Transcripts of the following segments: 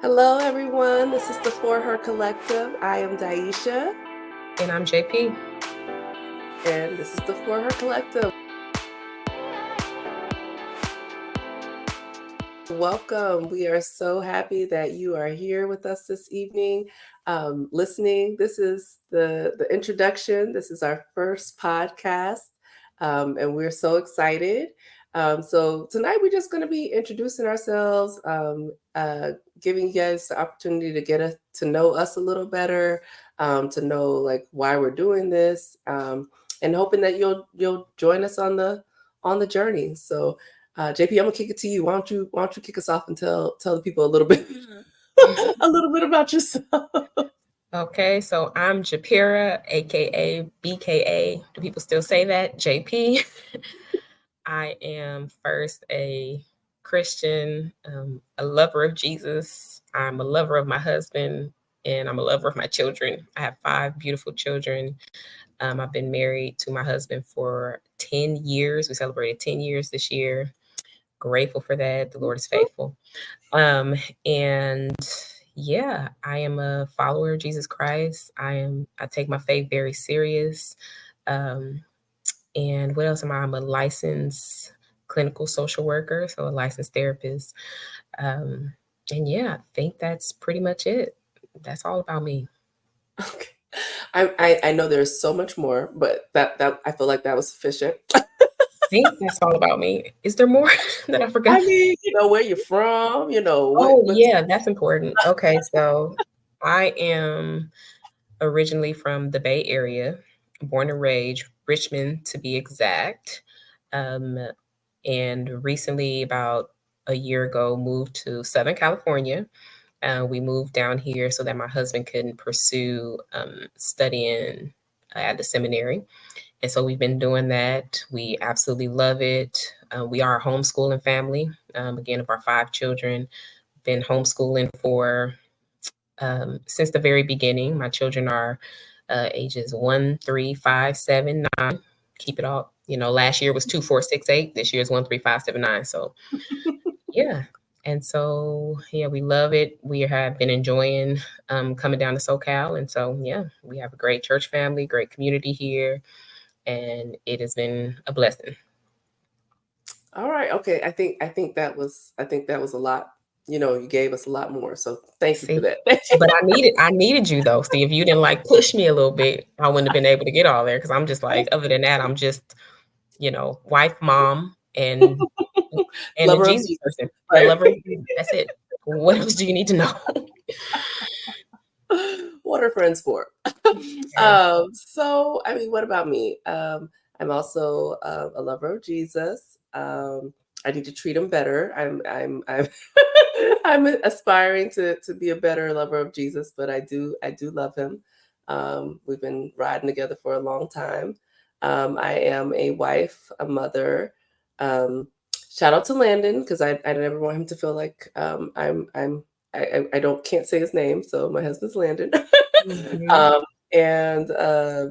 Hello, everyone. This is the For Her Collective. I am Daisha, And I'm JP. and this is the For Her Collective. Welcome. We are so happy that you are here with us this evening, listening. This is the introduction. This is our first podcast, and we're so excited. So tonight we're just going to be introducing ourselves, giving you guys the opportunity to to know us a little better, to know like why we're doing this, and hoping that you'll join us on the journey. So. JP, I'm gonna kick it to you. Why don't you kick us off and tell the people a little bit a little bit about yourself? Okay, so I'm Japira, aka BKA. Do people still say that? JP. I am first a Christian, a lover of Jesus. I'm a lover of my husband, and I'm a lover of my children. I have 5 beautiful children. I've been married to my husband for 10 years. We celebrated 10 years this year. Grateful for that. The Lord is faithful. And yeah, I am a follower of Jesus Christ. I take my faith very serious. Um, and what else am I? I'm a licensed clinical social worker, so a licensed therapist. Um, and yeah, I think that's pretty much it. That's all about me. Okay. I know there's so much more, but that I feel like that was sufficient. I think that's all about me. Is there more that I forgot? I mean, where you're from, Oh, what's yeah, that's important. Okay, so I am originally from the Bay Area, born and raised, Richmond to be exact. Um, and recently, about a year ago, moved to Southern California. We moved down here so that my husband couldn't pursue studying at the seminary. And so we've been doing that. We absolutely love it. We are a homeschooling family. Again, of our 5 children, been homeschooling for since the very beginning. My children are ages 1, 3, 5, 7, 9. Keep it all. Last year was 2, 4, 6, 8. This year is 1, 3, 5, 7, 9. So yeah. And so yeah, we love it. We have been enjoying coming down to SoCal. And so yeah, we have a great church family, great community here, and it has been a blessing. all right? Okay, I think that was a lot. You gave us a lot more, so thank you for See, that. but I needed you though. See, if you didn't like push me a little bit, I wouldn't have been able to get all there because I'm just like, other than that, I'm just wife, mom, and a Lover of Jesus Jesus, person. Yeah, right? lover. That's it. What else do you need to know? What are friends for? Okay. So, I mean, what about me? I'm also a lover of Jesus. I need to treat him better. I'm I'm aspiring to be a better lover of Jesus, but I do love him. We've been riding together for a long time. I am a wife, a mother. Um, Shout out to Landon because I never want him to feel like I don't can't say his name, so my husband's Landon. Mhm. um, and I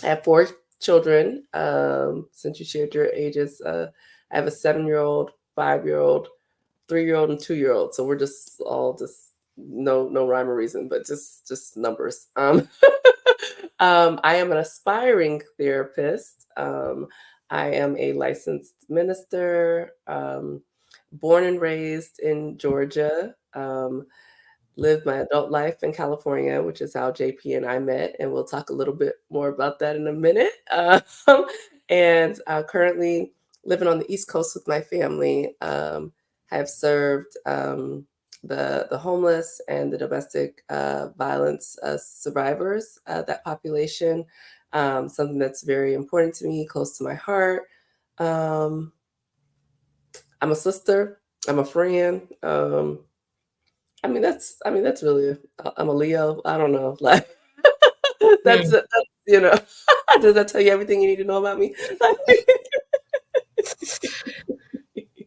have 4 children. Since you shared your ages, I have a 7-year-old, 5-year-old, 3-year-old, and 2-year-old. So we're just all just no rhyme or reason, but just numbers. I am an aspiring therapist. I am a licensed minister. Born and raised in Georgia. Lived my adult life in California, which is how JP and I met, and we'll talk a little bit more about that in a minute. And currently living on the East Coast with my family. Have served the homeless and the domestic violence survivors, that population. Something that's very important to me, close to my heart. Um, I'm a sister. I'm a friend. I mean that's really. I'm a Leo. I don't know. Like that's Hmm. it. That's, does that tell you everything you need to know about me?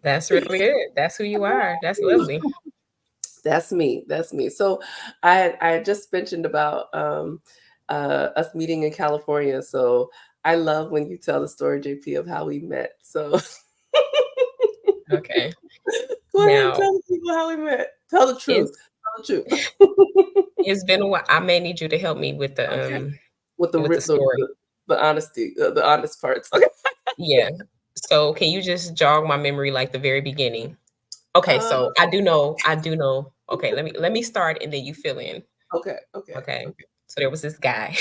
That's really it. That's who you are. That's lovely. That's me. That's me. So I just mentioned about us meeting in California. So I love when you tell the story, JP, of how we met. So Okay. go ahead and Now, tell the people how we met. Tell the truth. It's Tell the truth. it's been a while. I may need you to help me Okay. With with the story. the honesty, the honest parts. Okay. Yeah. So can you just jog my memory like the very beginning? Okay, Uh, so I do know. Okay, let me start and then you fill in. okay. Okay. Okay. Okay. So there was this guy,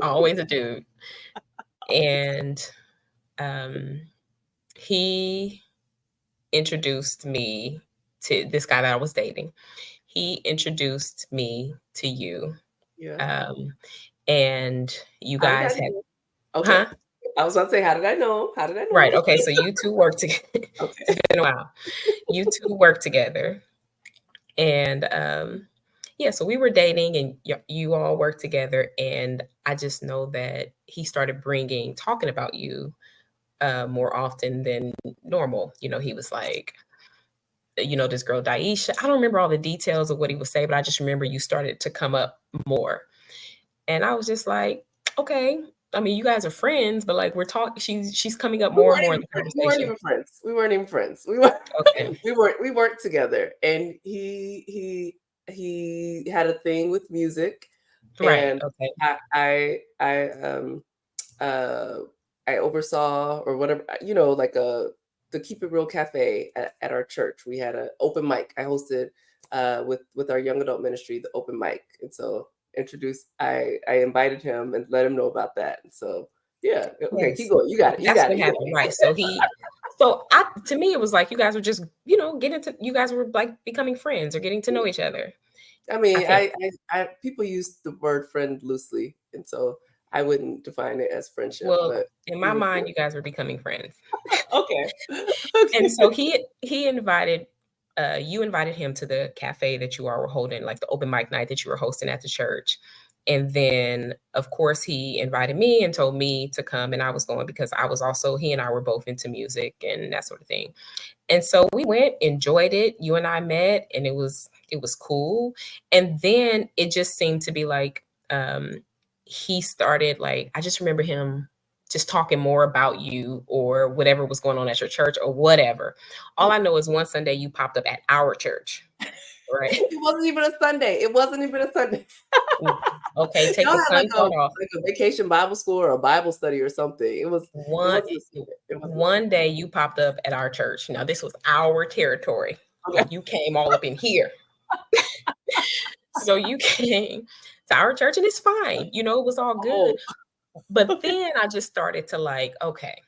always a dude, and um he introduced me to this guy that I was dating. He introduced me to you. Yeah. Um and you How did I guys had know? Okay. huh? I was about to say, how did I know? How did I Right. know? Okay, so you two work together. Okay. It's been a while. You two work together. And yeah, so we were dating and you all worked together. And I just know that he started talking about you more often than normal. You know, he was like, you know, this girl, Daisha. I don't remember all the details of what he would say, but I just remember you started to come up more. And I was just like, okay. I mean, you guys are friends, but like we're talking, she's coming up We more and weren't more in even the friends. We weren't conversation. even friends. We weren't even friends. We were Okay. we worked together, and he had a thing with music, Right. and Okay. uh I oversaw or whatever, like a the Keep It Real Cafe at our church. We had an open mic. I hosted with our young adult ministry the open mic, and so introduced. I invited him and let him know about that. And so yeah, okay, keep Yes. going. You got it. You That's got what it. You got happened, it. right. So I to me it was like you guys were just, you know, you guys were like becoming friends or getting to know each other. I I mean, think. people use the word friend loosely, and so I wouldn't define it as friendship, Well, but in we my were mind, cool. you guys were becoming friends. Okay. And Okay. so he invited you invited him to the cafe that you all were holding, like the open mic night that you were hosting at the church. And then of course he invited me and told me to come and I was going because I was also he and I were both into music and that sort of thing. And so we went, enjoyed it. You and I met, and it was cool. And then it just seemed to be like he started like I just remember him just talking more about you or whatever was going on at your church or whatever. All I know is one Sunday you popped up at our church, right? It wasn't even a Sunday. It wasn't even a Sunday. Mm, okay, take Y'all the had fun part off. like a vacation Bible school or a Bible study or something. It One wasn't a Sunday. It wasn't a one Sunday. day you popped up at our church. Now this was our territory, Okay. and you came all up in here. So you came to our church and it's fine. You know, it was all good. Oh, But okay. then I just started to like, okay,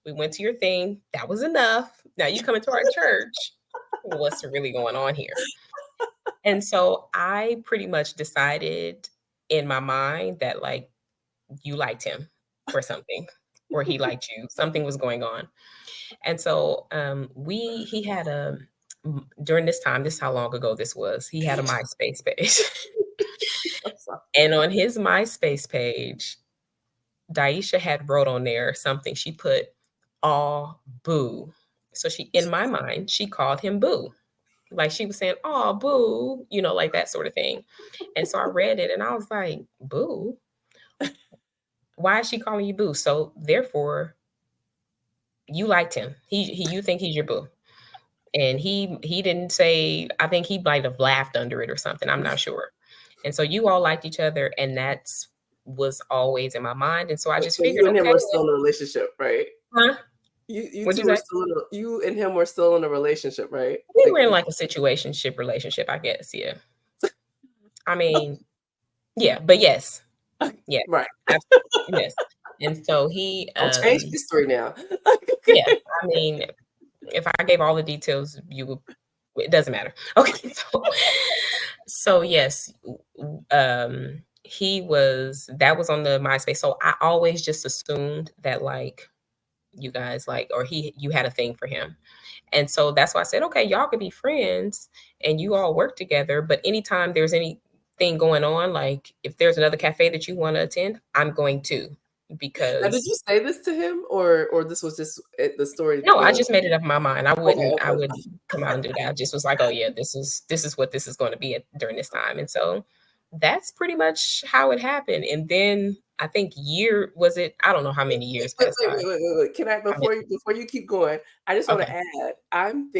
we went to your thing. That was enough. Now you come into our church. What's really going on here? And so I pretty much decided in my mind that like you liked him for something or he liked you. Something was going on. And so he had during this time, this is how long ago this was. He had a MySpace page. I'm sorry. And on his MySpace page, Daisha had wrote on there something. She put, "Aw, boo." So in my mind, she called him boo. Like she was saying, "Aw, boo," you know, like that sort of thing. And so I read it and I was like, "Boo? Why is she calling you boo?" So therefore, you liked him. You think he's your boo. And he didn't say, I think he might have laughed under it or something. I'm not sure. And so you all liked each other, and that's was always in my mind. And so I just So figured, you and him okay, were still in a relationship, right? huh? You What'd you two were say? still you and him were still in a relationship, right? We Like were in like a situationship relationship, I guess. Yeah. I mean, yeah, but yes. Yes. right. Abs- yes. And so he Don't change the story now. yeah, Okay. I mean, if I gave all the details, you would it doesn't matter. Okay. So yes, he was that was on the MySpace. So I always just assumed that like you guys like or you had a thing for him. And so that's why I said, okay, y'all could be friends and you all work together. But anytime there's anything going on, like if there's another cafe that you want to attend, I'm going to Now, did because you say this to him, or this was just the story? no, I The just made it up in my mind. Okay, I okay. wouldn't come out and do that. I just was like, oh yeah, this is what this is going to be during this time. And so that's pretty much how it happened. And then I think was it? I don't know how many years passed by. Wait. Can I I mean, before you keep going? I just want okay. to add. I'm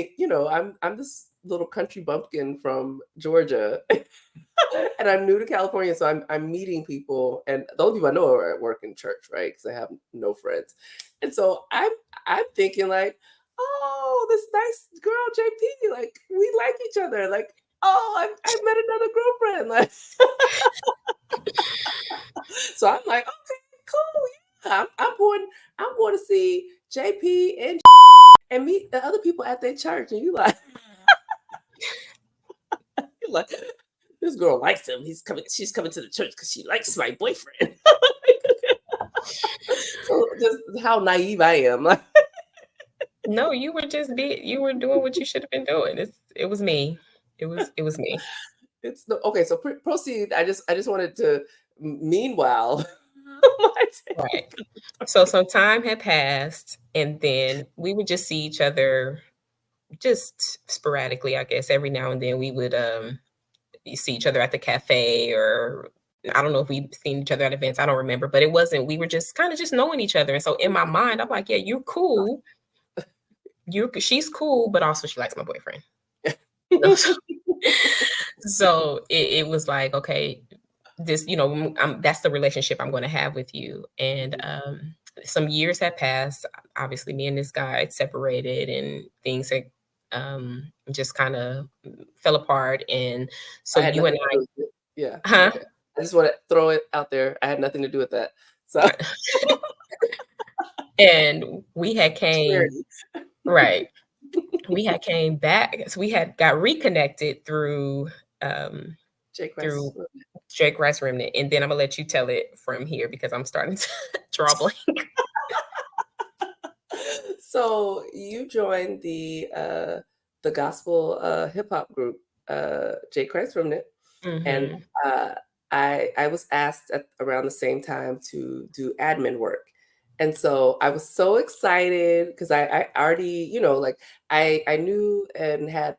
this little country bumpkin from Georgia. And I'm new to California, so I'm meeting people, and the only people I know are at work in church, right? Because I have no friends, and so I'm thinking like, oh, this nice girl JP, like we like each other, like oh, I met another girlfriend, like so I'm like, okay, cool, yeah, I'm going to see JP and meet the other people at their church, and you like. You're like, this girl likes him. He's coming. She's coming to the church because she likes my boyfriend. So just how naive I am. Like, No, you were doing what you should have been doing. It was me. It was me. it's the okay. So proceed. I just wanted to. Meanwhile, my Right. take. So some time had passed, and then we would just see each other just sporadically, I guess. Every now and then we would see each other at the cafe, or I don't know if we've seen each other at events. I don't remember, but it wasn't. We were just kind of just knowing each other, and so in my mind, I'm like, yeah, you're cool. She's cool, but also she likes my boyfriend. You know, so it was like, okay, this, that's the relationship I'm going to have with you. And some years had passed. Obviously, me and this guy had separated, and things had just kind of fell apart. And I so had you and nothing to do with it. Yeah. I, huh? Okay. I just want to throw it out there. I had nothing to do with that. So And we had came clarity. right. We had came back. So we had got reconnected um, Jake Rice. through Jake Rice Remnant, and then I'm gonna let you tell it from here because I'm starting to draw a blank. So you joined the gospel hip hop group, J. Christ Remnant, and Hmm. uh, I was asked at around the same time to do admin work, and so I was so excited because I already like I knew and had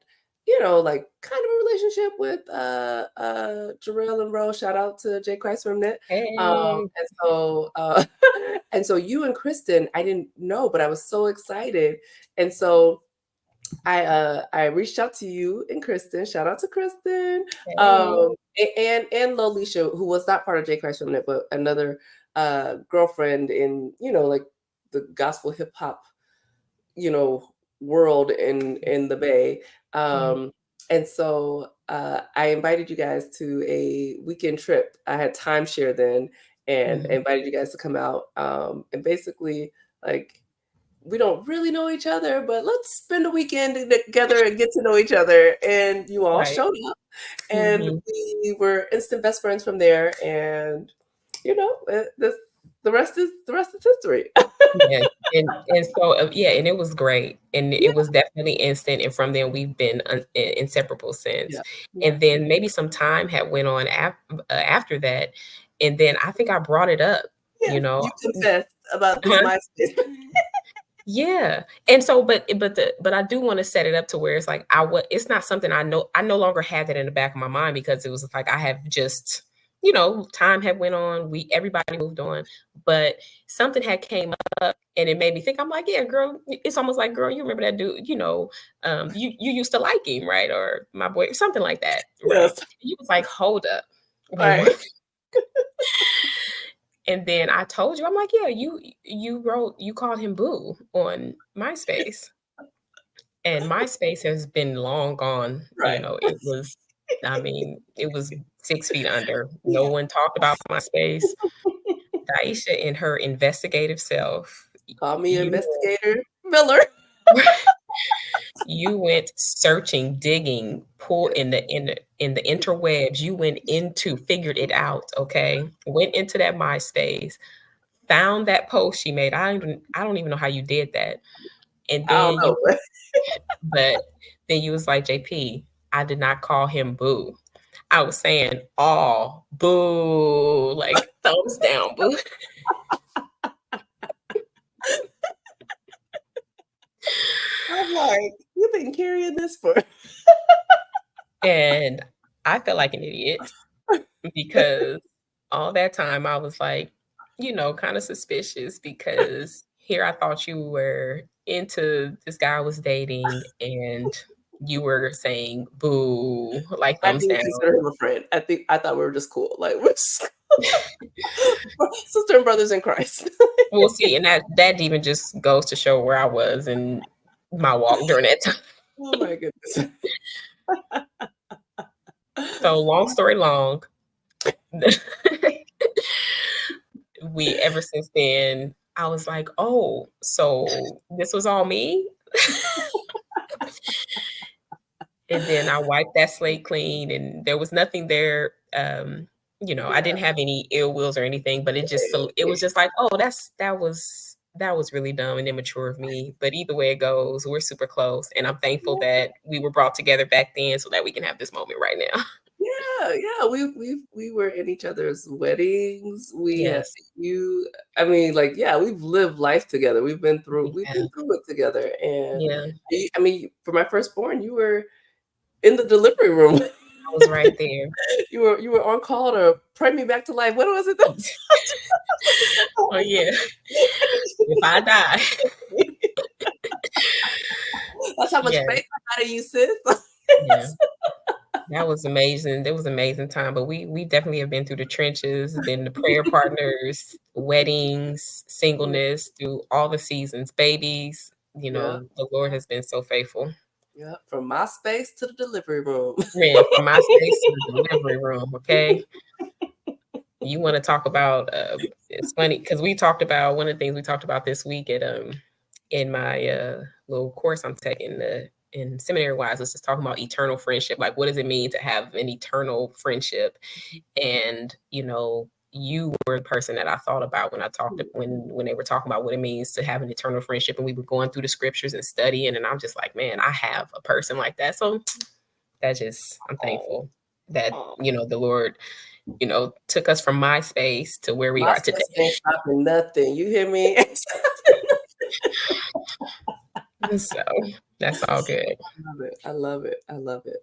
like kind of a relationship with Jarrell and Rose. Shout out to J. Christ Remnant. Hey, And so and so you and Kristen, I didn't know, but I was so excited. And so I reached out to you and Kristen. Shout out to Kristen. hey. And Lolisha, who was not part of J. Christ Remnant, but another girlfriend in, like the gospel hip hop, you know, world in the Bay. Mhm, And so I invited you guys to a weekend trip. I had timeshare then, and mhm. invited you guys to come out. And basically, like, we don't really know each other, but let's spend a weekend together and get to know each other. And you all Right. showed up, and Mhm. we were instant best friends from there. And the rest is history. Yes, and so, yeah, and it was great, and Yeah, it was definitely instant, and from then we've been inseparable since. yeah, yeah. And then maybe some time had went on after that, and then I think I brought it up, you Yes, know? you confessed about this Huh? MySpace. Yeah, and so, but I do wanna set it up to where it's like, it's not something I no longer had that in the back of my mind because it was like I have just, time had went on, everybody moved on, but something had came up and it made me think, I'm like, "Yeah, girl," it's almost like, "Girl, you remember that dude, you used to like him, right?" Or my boy, something like that, right? Yes, He was like, "Hold up, wait, right. what?" And then I told you, I'm like, "Yeah, you called him boo on MySpace." And MySpace has been long gone, Right. it was 6 feet under. No Yeah. one talked about MySpace. Daisha in her investigative self, Call me you Investigator Miller. you went searching, digging, pull Yes. in the interwebs, you went into figured it out, okay? Went into that MySpace, found that post she made. I don't even know how you did that. And I don't then you know. but then you was like, "JP, I did not call him boo. I was saying, "Aw, boo," like, thumbs down, boo. I'm like, you've been carrying this for And I felt like an idiot because all that time I was like, kinda suspicious because here I thought you were into this guy I was dating, and you were saying boo, like I thumbs didn't down. consider him a friend. I thought we were just cool. Like we're just sister and brothers in Christ. We'll see, and that even just goes to show where I was in my walk during that time. Oh my goodness. So long story long, we ever since then, I was like, oh, so this was all me. And then I wiped that slate clean, and there was nothing there. I Yeah. didn't have any ill wills or anything, but it was just like, oh, that was really dumb and immature of me. But either way it goes, we're super close, and I'm thankful that we were brought together back then so that we can have this moment right now. Yeah. We were in each other's weddings. We have Yes, you. I mean, like, yeah, we've lived life together. we We've been have. through it together. And Yeah, I mean, for my firstborn, you were in the delivery room. I was right there. You were on call to pray me back to life. What was it? Oh yeah, if I die, That's how much yeah, faith I got in you, sis. yeah. That was amazing. It was an amazing time, but we definitely have been through the trenches, been the prayer partners, weddings, singleness, through all the seasons, babies. Yeah, The Lord has been so faithful. yeah. From Myspace to the delivery room. Man, from my space to the delivery room, okay? You want to talk about it's funny because we talked about one of the things we talked about this week at in my little course I'm taking in seminary wise, was just talking about eternal friendship. Like, what does it mean to have an eternal friendship? And you were the person that I thought about when I talked when they were talking about what it means to have an eternal friendship, and we were going through the scriptures and studying, and I'm just like, man, I have a person like that. So I'm Oh, thankful that oh. the Lord took us from MySpace to where we are today. Myspace ain't stopping nothing. You hear me? So that's all good. Love it. I love it. I love it.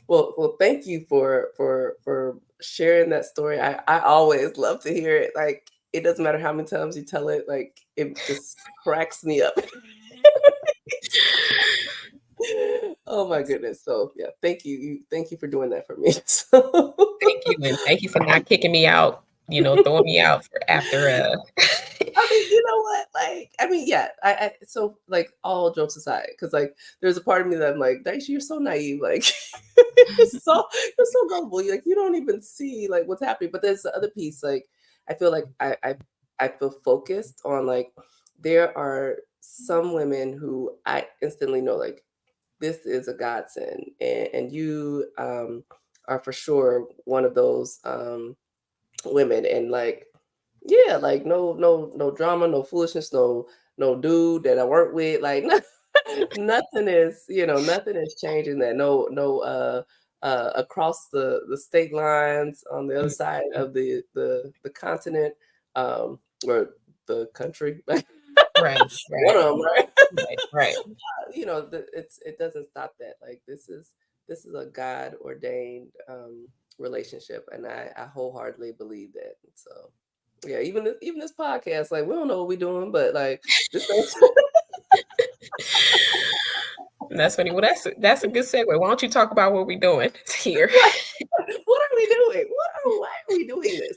Well, thank you for sharing that story. I always love to hear it. Like it doesn't matter how many times you tell it, like it just cracks me up. Oh my goodness. So yeah, thank you. Thank you for doing that for me. So Thank you, and thank you for not kicking me out. Throwing me out for after. I mean, you know what? Like, I mean, yeah. So like all jokes aside, because like there's a part of me that I'm like, Daisha, you're so naive. Like you're so gullible. Like you don't even see like what's happening. But there's the other piece. Like I feel like I feel focused on like there are some women who I instantly know like this is a godsend, and you are for sure one of those women, and like yeah, like no drama, no foolishness, no dude that I work with, like nothing is, nothing is changing that. No across the state lines on the other side of the continent, or the country. Right, One right, of them, right? right, right. It doesn't stop that. Like this is a God ordained relationship, and I wholeheartedly believe that. And so yeah, even this podcast, like we don't know what we're doing, but like this thing. And that's funny. Well, that's a good segue. Why don't you talk about what we're doing here? What what are we doing? Why are we doing this?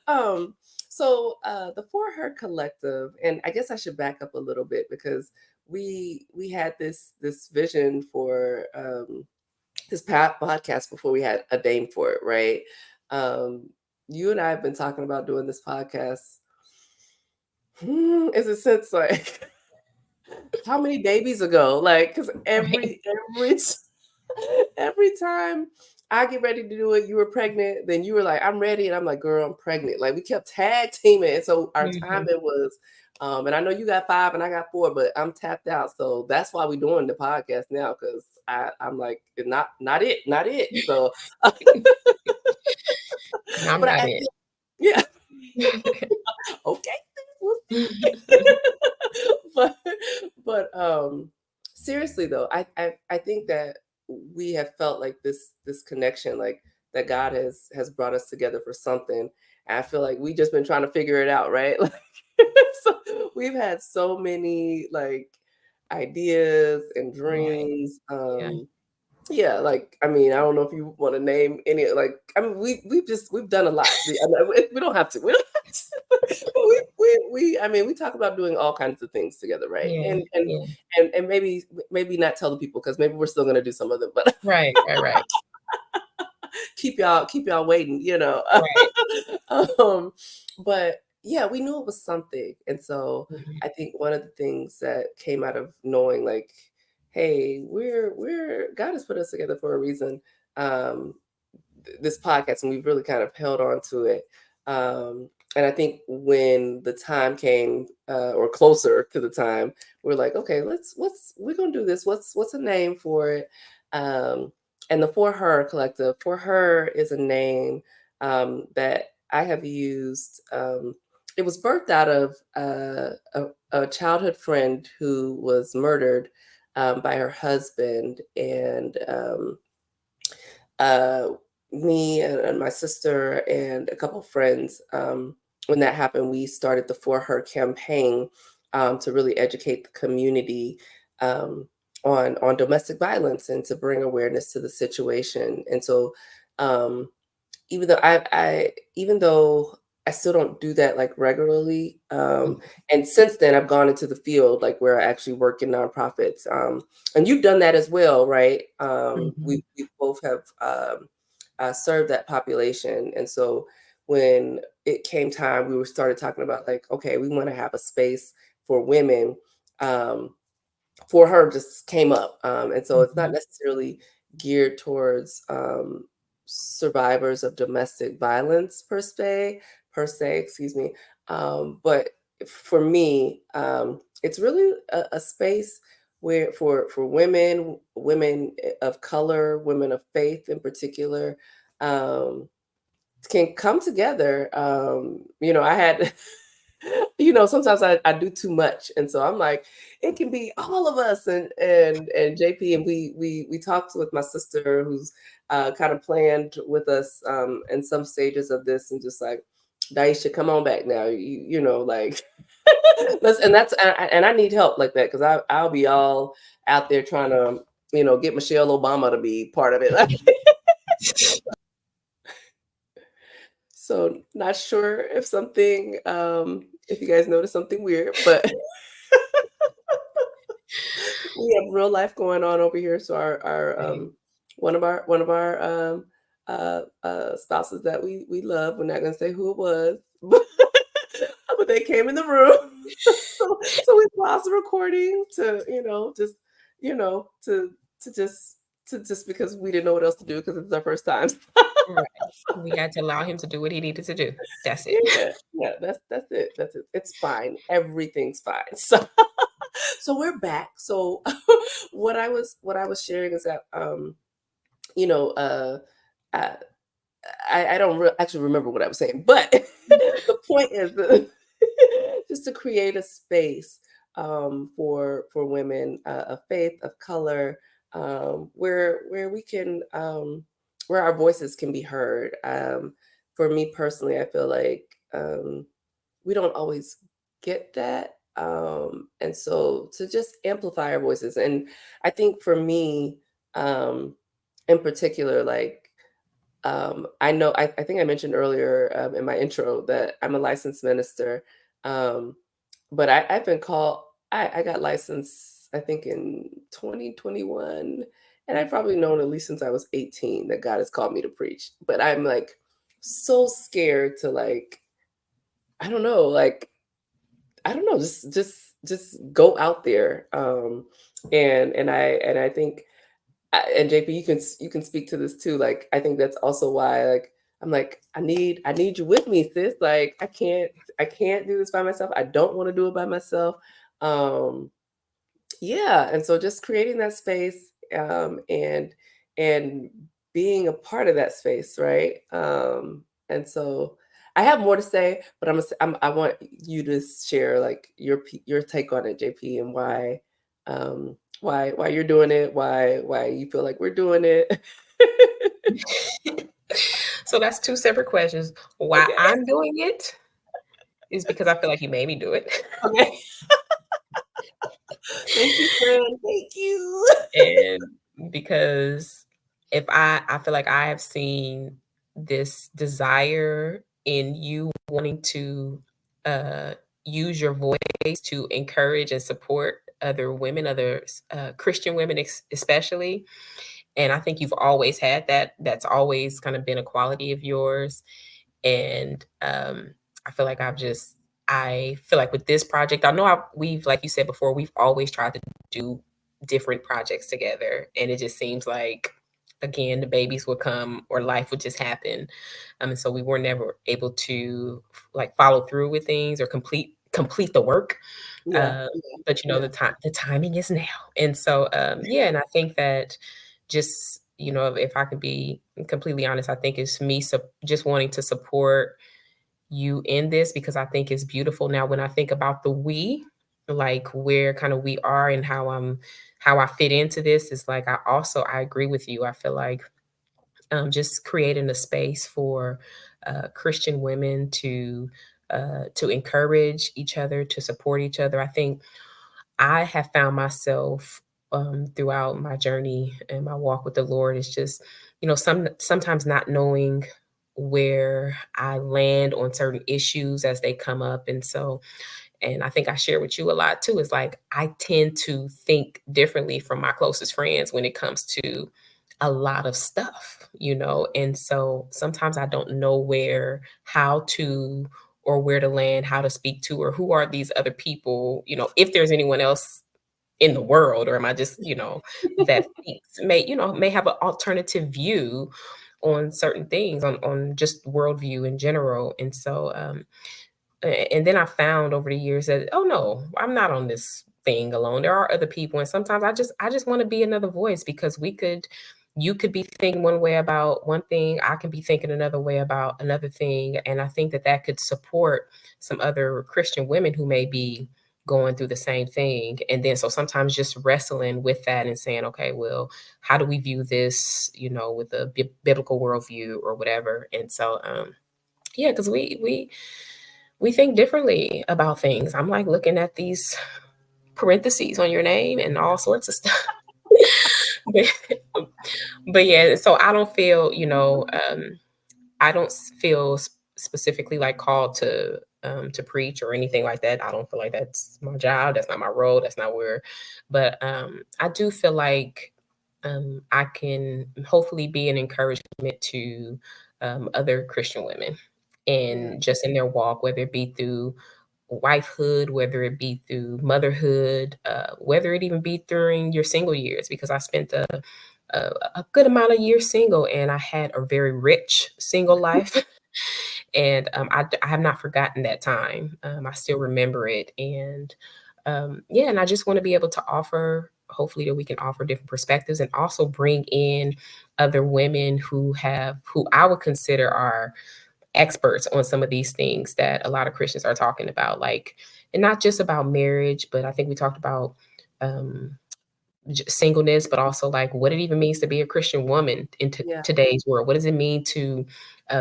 Um, the For Her Collective, and I guess I should back up a little bit because we had this vision for this podcast before we had a name for it, right? Um, you and I have been talking about doing this podcast. Is it since like how many babies ago? Like, because Right. every time I get ready to do it, you were pregnant. Then you were like, "I'm ready," and I'm like, "Girl, I'm pregnant." Like we kept tag teaming, and so our Mhm. timing was. And I know you got 5 and I got 4, but I'm tapped out, so that's why we're doing the podcast now. Because I'm like, not it. So, And I'm but not it. yeah, okay, we'll see. but seriously though, I think that we have felt like this connection, like that God has brought us together for something. And I feel like we just been trying to figure it out, right? Like so we've had so many like ideas and Right. dreams. Yeah. Yeah, like, I mean, I don't know if you wanna name any, like, I mean, we've done a lot. I know we don't have to, we don't have to, but I mean, we talk about doing all kinds of things together, right? Yeah. Yeah. And maybe not tell the people because maybe we're still gonna do some of them, but Right. Right. Right. keep y'all waiting, you know? Right. Um, but yeah, we knew it was something, and so Mhm. I think one of the things that came out of knowing, like, "Hey, we're God has put us together for a reason," um, this podcast, and we've really kind of held on to it. And I think when the time came, or closer to the time, we're like, okay, we're gonna do this. What's a name for it? Um, and the For Her Collective, For Her is a name that I have used. It was birthed out of a childhood friend who was murdered by her husband, and uh, me and my sister and a couple friends, when that happened, we started the For Her campaign to really educate the community um, on domestic violence and to bring awareness to the situation. And so, um, even though I still don't do that like regularly, and since then I've gone into the field like where I actually work in nonprofits, and you've done that as well, right? Mhm. We both have served that population, and so when it came time, we were started talking about like, okay, we want to have a space for women. Um, for Her just came up. And so it's not Mhm. necessarily geared towards survivors of domestic violence per se, excuse me. But for me, it's really a space where for women of color, women of faith in particular, um, can come together. I had, sometimes I do too much, and so I'm like, it can be all of us, and JP, and we talked with my sister who's kind of planned with us in some stages of this, and just like, Daisha, come on back now, like let's, and and I need help like that because I'll be all out there trying to get Michelle Obama to be part of it. So not sure if you guys noticed something weird, but we have real life going on over here. So our Right. one of our spouses that we love, we're not gonna say who it was, but they came in the room. So we paused the recording to, just, you know, to just just because we didn't know what else to do because it's our first time. Right. We had to allow him to do what he needed to do. That's it. Yeah, yeah, that's it. That's it. It's fine. Everything's fine. So we're back. So what I was sharing is that you know uh I don't actually remember what I was saying, but the point is just to create a space for women of faith, of color, where we can where our voices can be heard. For me personally, I feel like we don't always get that, and so to just amplify our voices. And I think for me, in particular, like I know, I think I mentioned earlier in my intro that I'm a licensed minister, um, but I've been called. I got licensed, I think, in 2021, and I've probably known at least since I was 18 that God has called me to preach. But I'm like so scared to, like, I don't know, like, I don't know, just go out there. And I think and JP, you can speak to this too. Like, I think that's also why, like, I'm like, I need you with me, sis. Like, I can't do this by myself. I don't want to do it by myself. Um, yeah, and so just creating that space, and being a part of that space, right? And so I have more to say, but I want you to share like your take on it, JP, and why you're doing it, why you feel like we're doing it. So that's two separate questions. Why Okay. I'm doing it is because I feel like you made me do it. Okay. Thank you, friend. Thank you. And because if I feel like I have seen this desire in you wanting to uh, use your voice to encourage and support other women, other Christian women especially. And I think you've always had that. That's always kind of been a quality of yours. And I feel like I feel like with this project, I know we've, like you said before, we've always tried to do different projects together, and it just seems like, again, the babies would come or life would just happen, and so we were never able to like follow through with things or complete the work. Yeah, Uh, yeah, but yeah, the timing is now, and so yeah, and I think that just if I could be completely honest, I think it's me just wanting to support you in this because I think it's beautiful. Now, when I think about the we, like where kind of we are and how I fit into this is like I agree with you. I feel like just creating a space for Christian women to encourage each other, to support each other. I think I have found myself throughout my journey and my walk with the Lord is just, sometimes not knowing where I land on certain issues as they come up. And I think I share with you a lot too, is like I tend to think differently from my closest friends when it comes to a lot of stuff. And so sometimes I don't know how to, or where to land, how to speak to, or who are these other people, if there's anyone else in the world, or am I just, that thinks may have an alternative view on certain things, on just worldview in general. And so and then I found over the years that, oh no, I'm not on this thing alone. There are other people, and sometimes I just want to be another voice, because you could be thinking one way about one thing, I can be thinking another way about another thing, and I think that that could support some other Christian women who may be going through the same thing. And then so sometimes just wrestling with that and saying, okay, well, how do we view this, with a biblical worldview or whatever. And so yeah, because we think differently about things. I'm like looking at these parentheses on your name and all sorts of stuff. but, but yeah, so I don't feel, I don't feel specifically like called to preach or anything like that. I don't feel like that's my job. That's not my role. That's not where. But I do feel like I can hopefully be an encouragement to other Christian women, yeah, and just in their walk, whether it be through wifehood, whether it be through motherhood, whether it even be during your single years, because I spent a good amount of years single, and I had a very rich single life. And I have not forgotten that time. I still remember it. And yeah, and I just want to be able to offer, hopefully, that we can offer different perspectives and also bring in other women who I would consider are experts on some of these things that a lot of Christians are talking about, like, and not just about marriage, but I think we talked about um, singleness, but also like what it even means to be a Christian woman in yeah, today's world. What does it mean to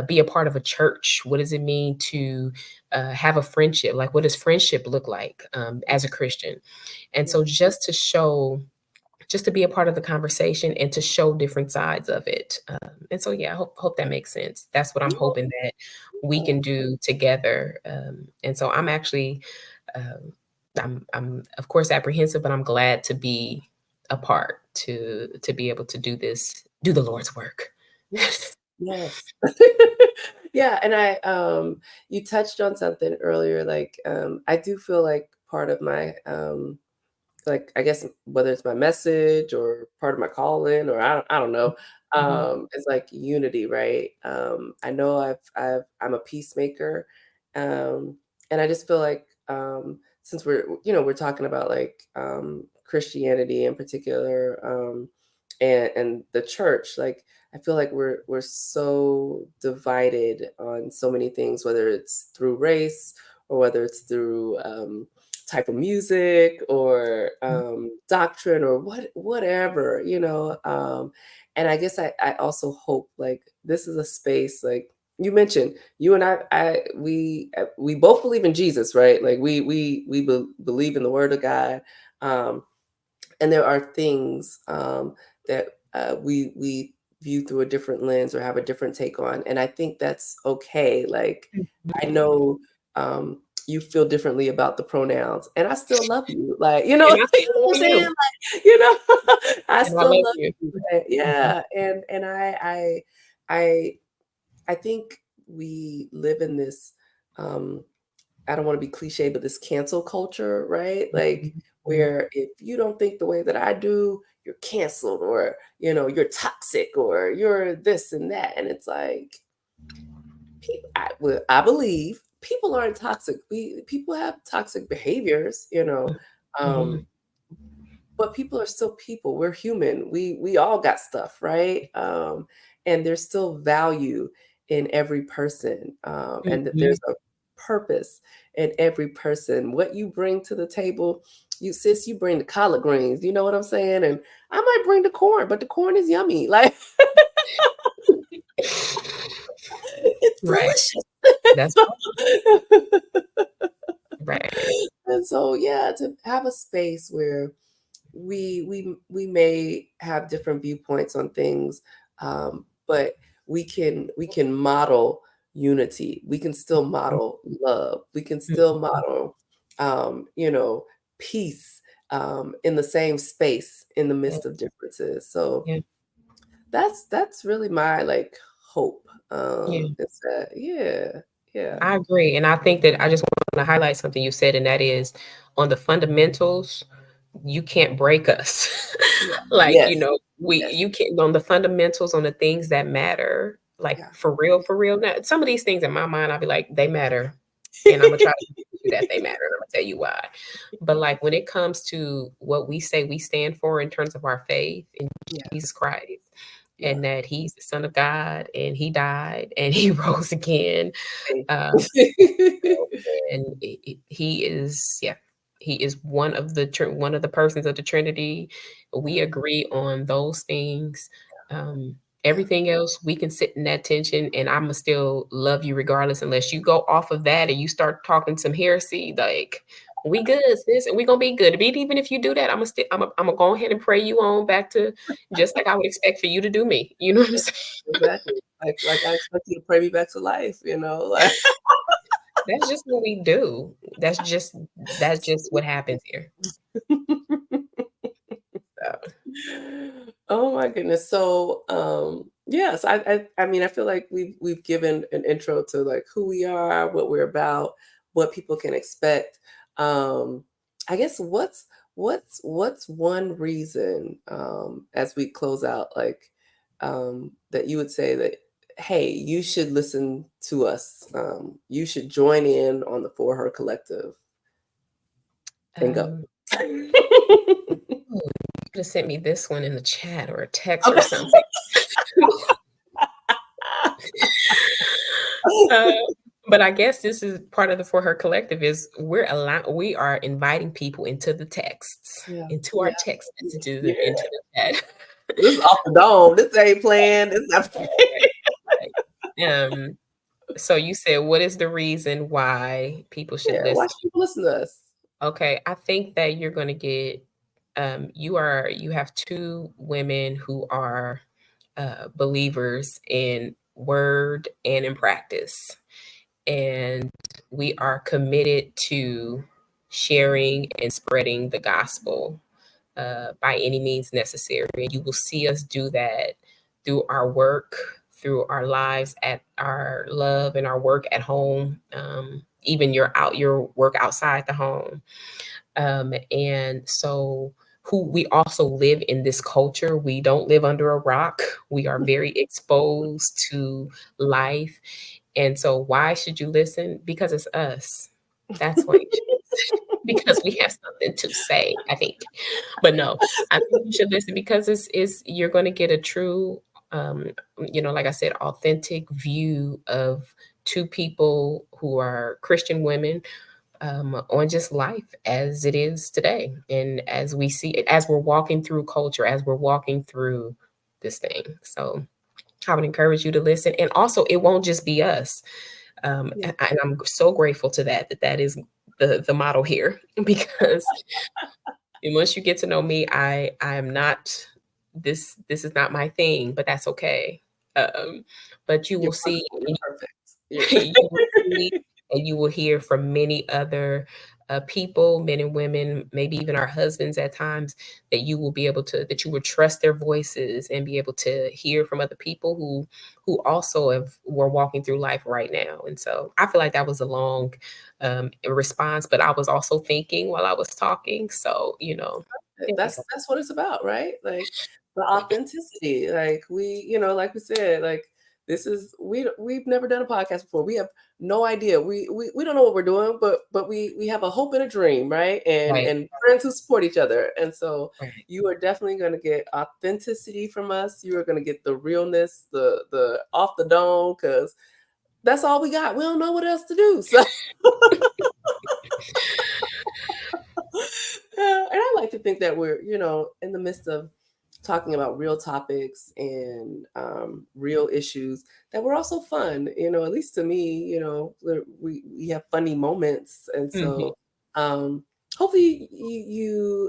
be a part of a church? What does it mean to have a friendship? Like, what does friendship look like as a Christian? And yeah, so just to be a part of the conversation and to show different sides of it. And so, yeah, I hope that makes sense. That's what I'm yeah, hoping that we yeah. can do together. And so I'm actually, um, I'm of course apprehensive, but I'm glad to be a part to be able to do the Lord's work. Yes, yes. Yeah, and you touched on something earlier, like, I do feel like part of my, like, I guess whether it's my message or part of my calling, or I don't know, Mhm. it's like unity, right? I know I'm a peacemaker, and I just feel like, since we're talking about like, Christianity in particular, and the church, like I feel like we're so divided on so many things, whether it's through race or whether it's through, type of music or, doctrine or whatever, and I guess I also hope like this is a space like you mentioned, you and we both believe in Jesus, right? Like we believe in the Word of God, Um, and there are things that we view through a different lens or have a different take on, and I think that's okay. Like, I Mhm. know you feel differently about the pronouns, and I still love you. Like, And I you still know what love I'm saying? you, Like, you know, I and I still love love you. you. Mhm. Yeah, and I I think we live in this. Um, I don't want to be cliche, but this cancel culture, right? Like, Mhm. where if you don't think the way that I do, you're canceled, or you're toxic, or you're this and that. And it's like, I believe people aren't toxic. People have toxic behaviors, um, Mhm. but people are still people. We're human. We all got stuff, right? And there's still value in every person, and that there's Mhm. a purpose in every person. What you bring to the table, you bring the collard greens. You know what I'm saying? And I might bring the corn, but the corn is yummy. Like, it's Right. delicious. That's right. And so, yeah, to have a space where we may have different viewpoints on things, but we can model unity. We can still model love. We can still Mhm. model, peace, in the same space in the Yeah, midst of differences. So yeah, that's really my like hope. yeah. It's that, yeah, yeah, I agree, and I think that I just wanna highlight something you said, and that is on the fundamentals, you can't break us. yeah, Like, yes, we yes, you can't on the fundamentals, on the things that matter, like, yeah. for real. Now, some of these things in my mind, I'll be like, "They matter," and Imma try to convince you that they matter, and Imma tell you why. But, like, when it comes to what we say we stand for in terms of our faith in Yeah, Jesus Christ, yeah. and that He's the Son of God, and He died, and He rose again, Thank um and he is, yeah, he is one of the persons of the Trinity. We yeah, agree on those things. Um, yeah. Everything else, we can sit in that tension, and I'ma still love you regardless, unless you go off of that and you start talking some heresy, like, we good, sis, and we gonna be good. But even if you do that, Imma go ahead and pray you on back to just like I would expect for you to do me. You know what I'm saying? Exactly. Like I expect you to pray me back to life, like That's just what we do. That's just what happens here. So, Oh my goodness. So, yes, I mean, I feel like we've given an intro to like who we are, what we're about, what people can expect. Um, I guess what's one reason, as we close out, like, that you would say that, hey, you should listen to us. You should join in on the For Her Collective and go. um, ooh, you could have sent me this one in the chat or a text or Okay. something. Uh, but I guess this is part of the For Her Collective is we are inviting people into the texts, Yeah, into yeah, our text messages yeah. and into the chat. This is off the dome. This ain't planned. This not Right, right. So you said, what is the reason why people should yeah, why listen? should people listen to us? Okay, I think that you're gonna get you have two women who are believers in word and in practice. And we are committed to sharing and spreading the gospel by any means necessary. And you will see us do that through our work, through our lives, at our love and our work at home, even your work outside the home. And so who we also live in this culture. We don't live under a rock. We are very exposed to life. And so why should you listen? Because it's us. That's why you should listen. Because we have something to say, I think. But no, I think you should listen because it's you're going to get a true like I said, authentic view of two people who are Christian women on just life as it is today. And as we see it, as we're walking through culture, as we're walking through this thing. So I would encourage you to listen. And also, it won't just be us. Yeah. And I'm so grateful to that is the model here because And once you get to know me, I am not this is not my thing, but that's okay. But you You're will see wonderful. You're perfect. You're you will see and you will hear from many other people, men and women, maybe even our husbands at times, that you will be able to, that you would trust their voices and be able to hear from other people who also were walking through life right now. And so I feel like that was a long response, but I was also thinking while I was talking. So, there we go. That's what it's about, right? Like the authenticity. Like like we said, like this is we've never done a podcast before. We have no idea. We don't know what we're doing, but we have a hope and a dream, right? Right, And friends who support each other. And so right. you are definitely going to get authenticity from us. You are going to get the realness, the off the dome, because that's all we got. We don't know what else to do. So and I like to think that we're, in the midst of talking about real topics and real issues, that we're also fun. At least to me, we have funny moments, and Mhm, so hopefully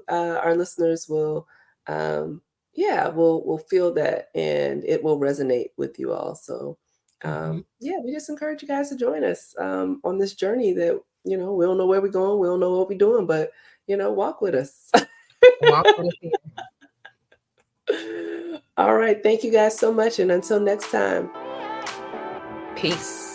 our listeners will, um, yeah, will feel that, and it will resonate with you all. So mhm. yeah, we just encourage you guys to join us on this journey that we don't know where we're going, we don't know what we're doing, but walk with us. Walk with us here. All right. Thank you guys so much. And until next time. Peace.